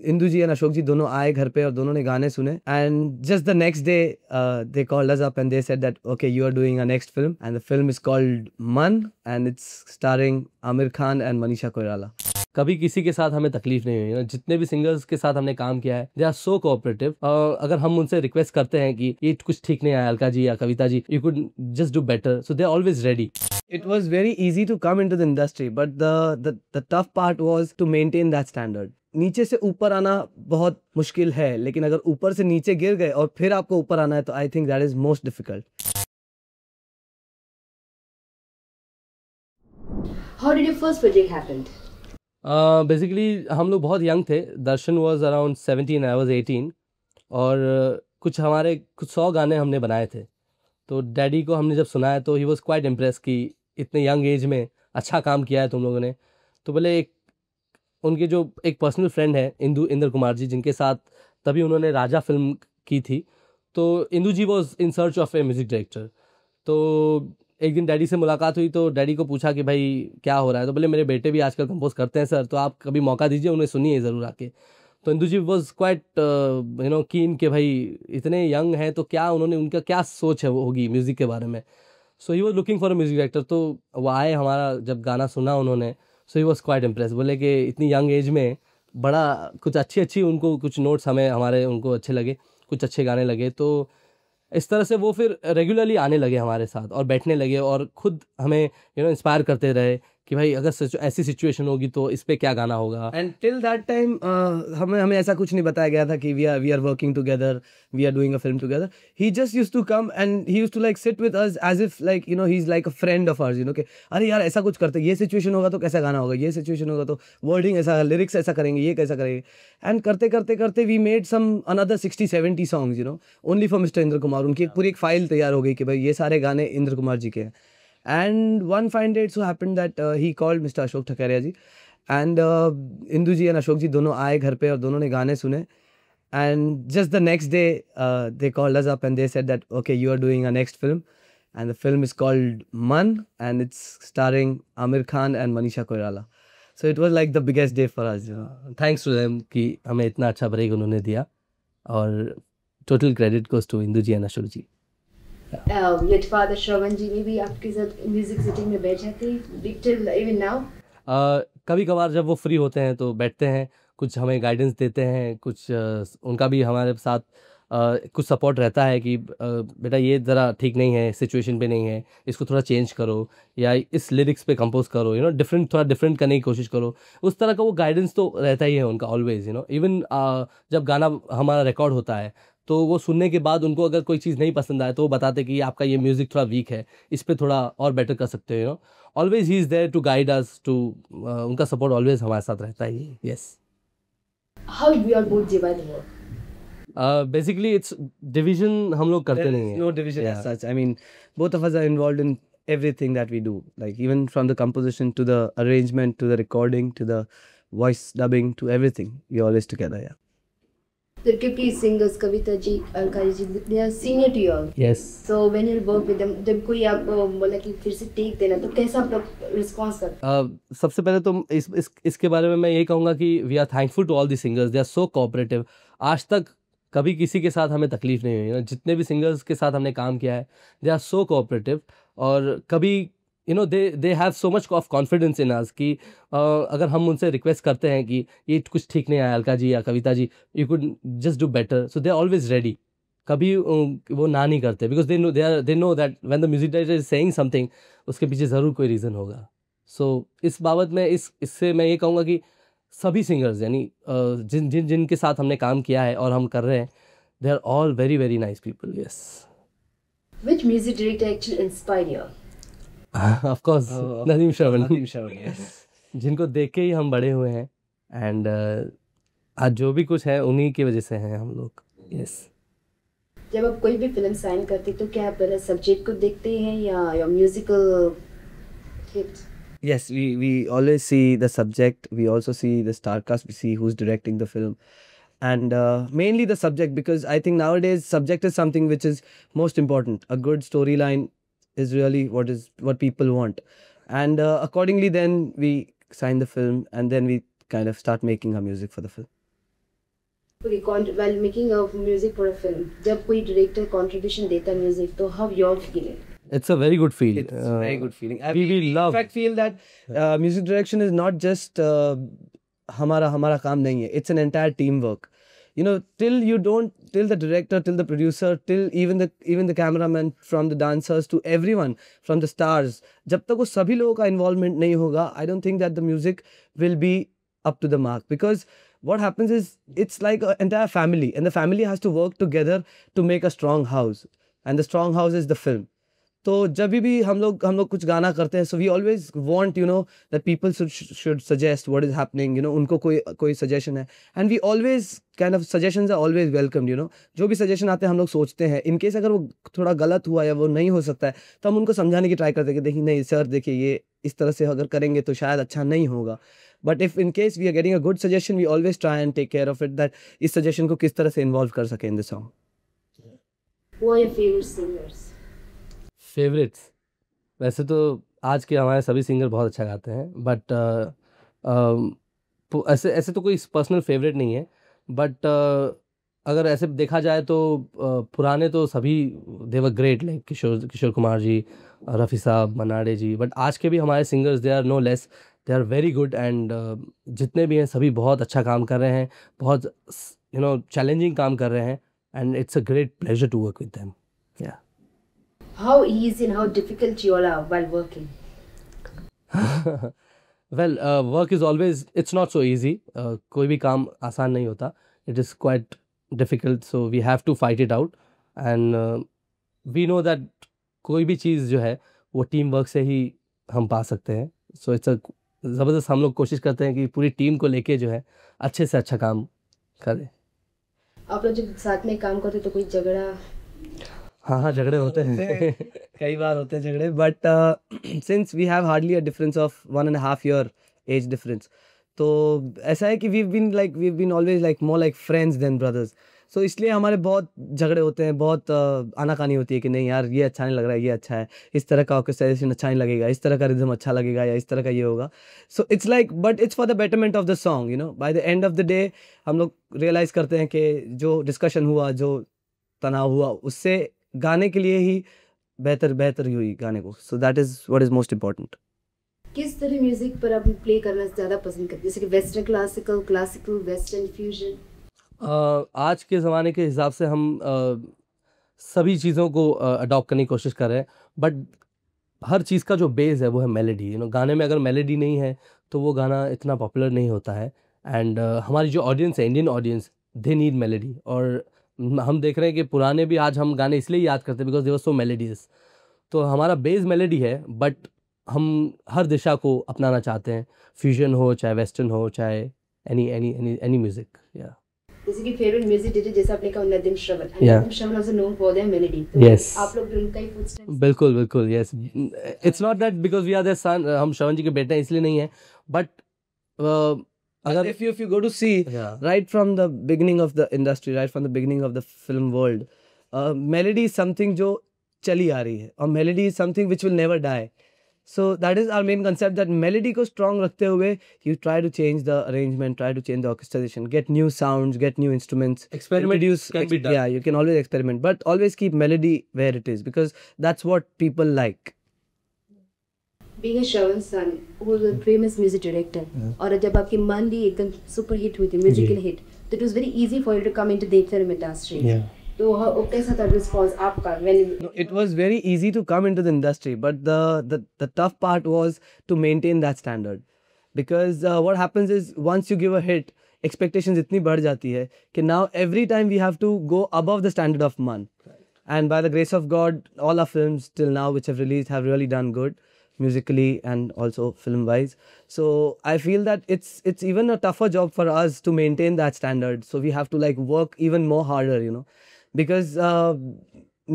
Indu ji and Ashok ji दोनों आए घर पे और दोनों ने गाने सुने and just the next day they called us up and they said that okay you are doing a next film and the film is called Mann and it's starring Aamir Khan and Manisha Koirala. कभी किसी के साथ हमें तकलीफ नहीं हुई। जितने भी सिंगर्स के साथ हमने काम किया है दे आर सो कोऑपरेटिव। अगर हम उनसे रिक्वेस्ट करते हैं कि ये कुछ ठीक नहीं आया अलका जी या Kavita ji, you could just do better, so they are always ready. It was very easy to come into the industry, but the tough part was to maintain that standard. नीचे से ऊपर आना बहुत मुश्किल है, लेकिन अगर ऊपर से नीचे गिर गए और फिर आपको ऊपर आना है तो I think that is most difficult. How did your first project happen? Basically हम लोग बहुत यंग थे। दर्शन वॉज अराउंड 17, आई वॉज 18 और कुछ 100 गाने हमने बनाए थे। तो डैडी को हमने जब सुनाया तो ही वॉज क्वाइट इम्प्रेस कि इतने यंग एज में अच्छा काम किया है तुम लोगों ने। तो बोले उनके जो एक पर्सनल फ्रेंड है इंद्र कुमार जी, जिनके साथ तभी उन्होंने राजा फिल्म की थी, तो Indu ji was in search of a music director. तो एक दिन डैडी से मुलाकात हुई तो डैडी को पूछा कि भाई क्या हो रहा है, तो बोले मेरे बेटे भी आजकल कंपोज करते हैं सर, तो आप कभी मौका दीजिए, उन्हें सुनिए ज़रूर आके। तो इंदु जी वॉज क्वाइट कीन कि भाई इतने यंग हैं तो क्या उनका क्या सोच है वो होगी म्यूज़िक के बारे में। So he was looking for a music director. तो वो आए, हमारा जब गाना सुना उन्होंने, so he was quite impress. बोले कि इतनी यंग एज में बड़ा कुछ अच्छी उनको कुछ नोट्स हमें उनको अच्छे लगे, कुछ अच्छे गाने लगे। तो इस तरह से वो फिर रेगुलरली आने लगे हमारे साथ और बैठने लगे और खुद हमें इंस्पायर करते रहे कि भाई अगर ऐसी सिचुएशन होगी तो इस पे क्या गाना होगा। एंड टिल दैट टाइम हमें ऐसा कुछ नहीं बताया गया था कि we are working together, we are doing a film together. He just used to come and he used to like sit with us as if like he is like a friend of ours, कि अरे यार ऐसा कुछ करते, ये situation होगा तो कैसा गाना होगा, ये सिचुएशन होगा तो वर्डिंग ऐसा, लिरिक्स ऐसा करेंगे, ये कैसा करेंगे। एंड करते करते करते we made some another 60-70 songs only for mister Indra Kumar. उनकी एक पूरी एक फाइल तैयार हो गई कि भाई ये सारे गाने इंद्र कुमार जी के हैं। And one fine day it so happened that he called Mr. Ashok Thakariya ji and Indu ji and Ashok ji दोनों आए घर पे और दोनों ने गाने सुने and just the next day they called us up and they said that okay you are doing a next film and the film is called Man and it's starring Amir Khan and Manisha Koirala. So it was like the biggest day for us. Thanks to them कि हमें इतना अच्छा break उन्होंने दिया और total credit goes to Indu ji and Ashok ji. Your father श्रवण जी ने भी आपके साथ म्यूजिक सेटिंग में बैठ जाते हैं टिल इवन नाउ? कभी कभार जब वो फ्री होते हैं तो बैठते हैं, कुछ हमें गाइडेंस देते हैं, कुछ उनका भी हमारे साथ कुछ सपोर्ट रहता है कि बेटा ये ज़रा ठीक नहीं है, सिचुएशन पे नहीं है, इसको थोड़ा चेंज करो या इस लिरिक्स पे कंपोज करो, थोड़ा डिफरेंट करने की कोशिश करो। उस तरह का वो गाइडेंस तो रहता ही है उनका ऑलवेज। इवन जब गाना हमारा रिकॉर्ड होता है तो वो सुनने के बाद उनको अगर कोई चीज़ नहीं पसंद आए तो वो बताते कि आपका ये म्यूज़िक थोड़ा वीक है, इस पे थोड़ा और बेटर कर सकते हो। Always he is there to guide us to, उनका सपोर्ट ऑलवेज हमारे साथ रहता ही। Yes. How we are both divided work? Basically it's division हम लोग करते नहीं हैं। No division as such. I mean, both of us are involved in everything that we do. Like even from the composition to the arrangement to the recording to the voice dubbing to everything, we always together. Yeah. The Kipli singers Kavita ji, Alka ji, they are senior to you all. Yes. So when you work with them, जब कोई आप बोला कि फिर से take देना तो कैसा आप लोग रिस्पॉन्स करते? सबसे पहले तो इसके बारे में मैं ये कहूँगा कि we are thankful to all the singers, they are so cooperative. आज तक कभी किसी के साथ हमें तकलीफ नहीं हुई। जितने भी सिंगर्स के साथ हमने काम किया है दे आर सो कोऑपरेटिव और कभी they have so much of confidence in us कि अगर हम उनसे रिक्वेस्ट करते हैं कि ये कुछ ठीक नहीं आया अलका जी या Kavita ji, you could just do better, so they are always ready. कभी वो ना नहीं करते because they know that when the music director is saying something उसके पीछे ज़रूर कोई रीज़न होगा। सो इस बाबत में इससे मैं ये कहूँगा कि सभी सिंगर्स यानी जिनके साथ हमने काम किया है और हम कर रहे हैं, they are all very very nice people. Yes. Which music director actually inspired you? Of course Nadeem Shravan, Yes. जिनको देख के ही हम बड़े हुए हैं एंड आज जो भी कुछ है उन्हीं की वजह से हैं हम लोग। यस। जब आप कोई भी फिल्म साइन करते तो क्या आप पहले सब्जेक्ट को देखते हैं या musical hit? Yes, we always see the subject. We also see the star cast. We see who's directing the film, and mainly the subject, because I think nowadays subject is something which is most important. A good storyline is really what people want, and accordingly then we sign the film and then we kind of start making our music for the film. Okay, while making a music for a film, जब कोई director contribution देता है music, तो how you're feeling? It's a very good feel. It's a very good feeling. We love. In fact, feel that music direction is not just हमारा काम नहीं है. It's an entire teamwork. You know, till the director, till the producer, till even the cameraman, from the dancers to everyone, from the stars, जब तक वो सभी लोगों का involvement नहीं होगा, I don't think that the music will be up to the mark. Because what happens is, it's like an entire family, and the family has to work together to make a strong house, and the strong house is the film. तो जब भी हम लोग कुछ गाना करते हैं, so we always want, you know, that people should suggest what is happening, you know, उनको कोई suggestion है, and we always kind of suggestions are always welcomed, you know. जो भी suggestion आते हैं हम लोग सोचते हैं, in case अगर वो थोड़ा गलत हुआ या वो नहीं हो सकता है, तो हम उनको समझाने की ट्राई करते हैं कि देखिए नहीं सर, देखिए ये इस तरह से अगर करेंगे तो शायद अच्छा नहीं होगा. But if in case we are getting a good suggestion, we always try and take care of it, that इस suggestion को किस तरह से involve कर सके in the song. Who are your favorite singers? Favourites, वैसे तो आज के हमारे सभी सिंगर बहुत अच्छा गाते हैं, बट ऐसे तो कोई पर्सनल फेवरेट नहीं है. बट अगर ऐसे देखा जाए तो पुराने तो सभी they were great, like Kishore Kumar ji, Rafi sahab, Manna Dey ji. But आज के भी हमारे singers, they are no less, they are very good. And जितने भी हैं सभी बहुत अच्छा काम कर रहे हैं, बहुत यू नो चैलेंजिंग काम कर रहे हैं, and it's a great pleasure to work with them. या How easy and how difficult you all are while working? Well, work is always, it's not so easy. कोई भी काम आसान नहीं होता. It is quite difficult, so we have to fight it out. And we know that कोई भी चीज़ जो है वो टीम वर्क से ही हम पा सकते हैं. So it's a ज़बरदस्त, हम लोग कोशिश करते हैं कि पूरी टीम को लेके जो है अच्छे से अच्छा काम करें. आप लोग जब साथ में काम करते तो कोई झगड़ा? हाँ, झगड़े होते हैं. कई बार होते हैं झगड़े, but since we have hardly a difference of 1.5 year age difference, तो ऐसा है कि we've been always like more like friends than brothers. So इसलिए हमारे बहुत झगड़े होते हैं, बहुत आनाकानी होती है कि नहीं यार ये अच्छा नहीं लग रहा है, ये अच्छा है, इस तरह का ऑर्केस्ट्रेशन अच्छा नहीं लगेगा, इस तरह का रिदम अच्छा लगेगा, या इस तरह का ये होगा. So it's like, but it's for the betterment of the song, you know. By the end of the day हम लोग realize करते हैं कि जो डिस्कशन हुआ, जो तनाव हुआ, उससे गाने के लिए ही बेहतर हुई गाने को. So that is what is most important. किस तरह म्यूजिक पर आप प्ले करना ज़्यादा पसंद करते हैं, जैसे कि वेस्टर्न क्लासिकल, वेस्टर्न फ्यूजन? आज के ज़माने के हिसाब से हम सभी चीज़ों को अडॉप्ट करने की कोशिश कर रहे हैं, बट हर चीज़ का जो बेस है वो है मेलोडी. यू नो, गाने में अगर मेलोडी नहीं है तो वो गाना इतना पॉपुलर नहीं होता है. एंड हमारी जो ऑडियंस है, Indian audience, they need melody. और हम देख रहे हैं कि पुराने भी आज हम गाने इसलिए याद करते हैं because they were so melodious. तो हमारा बेस मेलोडी है, बट हम हर दिशा को अपनाना चाहते हैं, फ्यूजन हो, चाहे वेस्टर्न हो, चाहे एनी म्यूजिक. या जैसे कि फेवरेट म्यूजिक डायरेक्टर जैसे आपने कहा Nadeem Shravan, Yeah. Nadeem Shravan also known for their melody. Yes. आप लोग भी उनका ही फुटस्टेप्स? बिल्कुल, yes. It's not that because we are their son, हम श्रवण जी के बेटे हैं इसलिए नहीं है, बट अगर if you go to see, Yeah. right from the beginning of the industry, right from the beginning of the film world, melody is something जो चली आ रही है, और melody is something which will never die. So that is our main concept, that melody को strong रखते हुए you try to change the arrangement, try to change the orchestration, get new sounds, get new instruments. Experiment can be done. Yeah, you can always experiment, but always keep melody where it is, because that's what people like. Being a Shravan's son, who is a famous music director, और जब आपकी मंदी एकदम super hit हुई थी, musical hit, तो it was very easy for you to come into the film industry. तो कैसा था रिस्पॉन्स आपका? No, it was very easy to come into the industry, but the tough part was to maintain that standard, because what happens is once you give a hit, expectations इतनी बढ़ जाती है कि now every time we have to go above the standard of Man. And by the grace of God, all our films till now which have released have really done good musically and also film wise. So I feel that it's even a tougher job for us to maintain that standard. So we have to like work even more harder, you know, because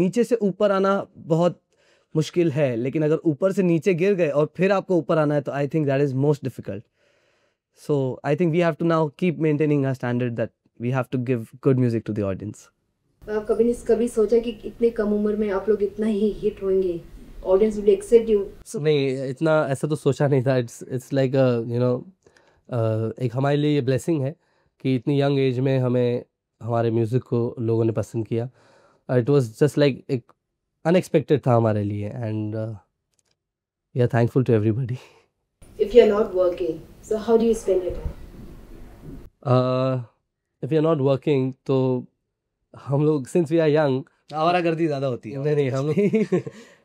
नीचे से ऊपर आना बहुत मुश्किल है, लेकिन अगर ऊपर से नीचे गिर गए और फिर आपको ऊपर आना है तो I think that is most difficult. So I think we have to now keep maintaining our standard, that we have to give good music to the audience. आप कभी सोचा कि इतने कम उम्र में आप लोग इतना ही हिट होंगे, ऑडियंस विल एक्सेप्ट यू? नहीं, इतना ऐसा तो सोचा नहीं था. इट्स लाइक यू नो, एक हमारे लिए ये ब्लेसिंग है कि इतनी यंग एज में हमें हमारे म्यूज़िक को लोगों ने पसंद किया। इट वाज़ जस्ट लाइक एक अनएक्सपेक्टेड था हमारे लिए, and we are thankful to everybody. If you're not working, so how do you spend your time? If you are not working, तो हम लोग सिंस वी आर यंग, आवारागर्दी ज़्यादा होती है। नहीं हम लोग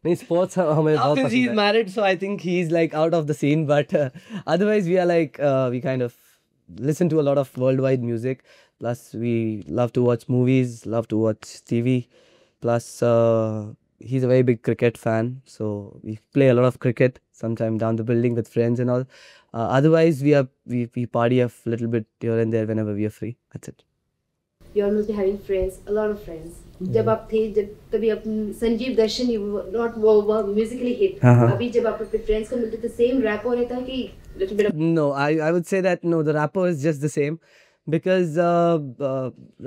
नहीं, स्पोर्ट्स हमें Now बहुत since he's पसंद है। married, so I think he's like out of the scene. But otherwise, we are like we kind of listen to a lot of worldwide music. Plus, we love to watch movies, love to watch TV. Plus, he's a very big cricket fan, so we play a lot of cricket. Sometime down the building with friends and all. Otherwise, we party a little bit here and there whenever we are free. That's it. You must be having friends, a lot of friends. जब आप थे, जब तभी आप संजीव दर्शन, you were not वो musically hit. हाँ। अभी जब आप अपने friends को मिलते थे, same rap हो रहता है कि little bit of No, I would say that no, the rapper is just the same because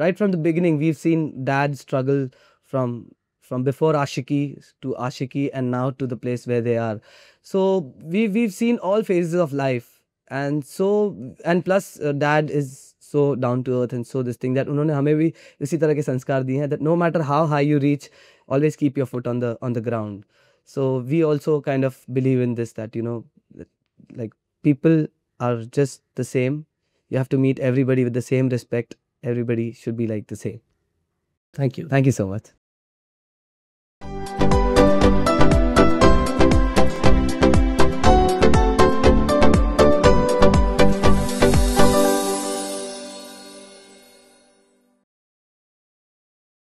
right from the beginning we've seen dad struggle from before Ashiki to Ashiki and now to the place where they are. So we've seen all phases of life, and plus dad is so down to earth and so this thing that उन्होंने हमें भी इसी तरह के संस्कार दिए हैं that no matter how high you reach, always keep your foot on the ground. So we also kind of believe in this, that like people are just the same. You have to meet everybody with the same respect. Everybody should be like the same. Thank you. Thank you so much.